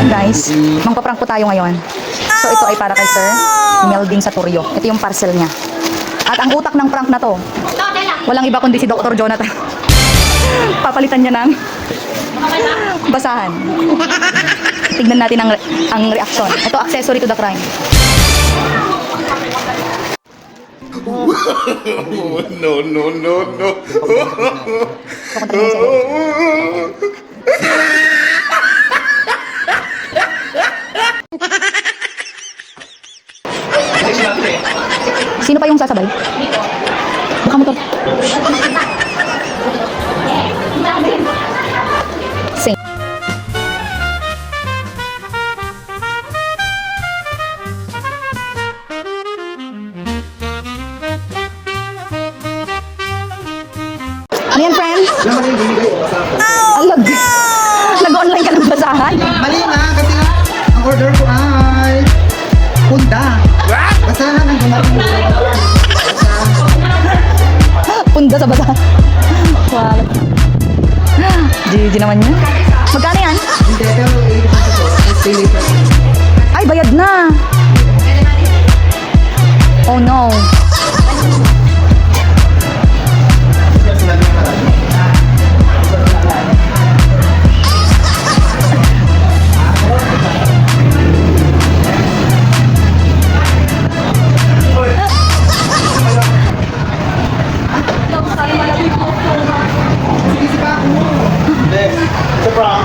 Ayan guys, mangpaprank po tayo ngayon. So ito ay para kay Sir Melvin Saturio. Ito yung parcel niya. At ang utak ng prank na to, walang iba kundi si Dr. Jonathan. Papalitan niya ng basahan. Tignan natin ang reaction. Ito, accessory to the crime. No, no, no, no. Pakunta mo siya. Sino pa yung sasabay? Baka motor. Sing. Ano yan, friend? Alag. Nag-online ka ng basahan? Mali na, kasi ang order ko ay punda. Basahan ang dumating. Punda sa basahan. Wow. GG naman yun. Magkano yan? Hindi, pero 80 pesos. Stay later. Ay, bayad na. Oh no. Hindi, sa prank.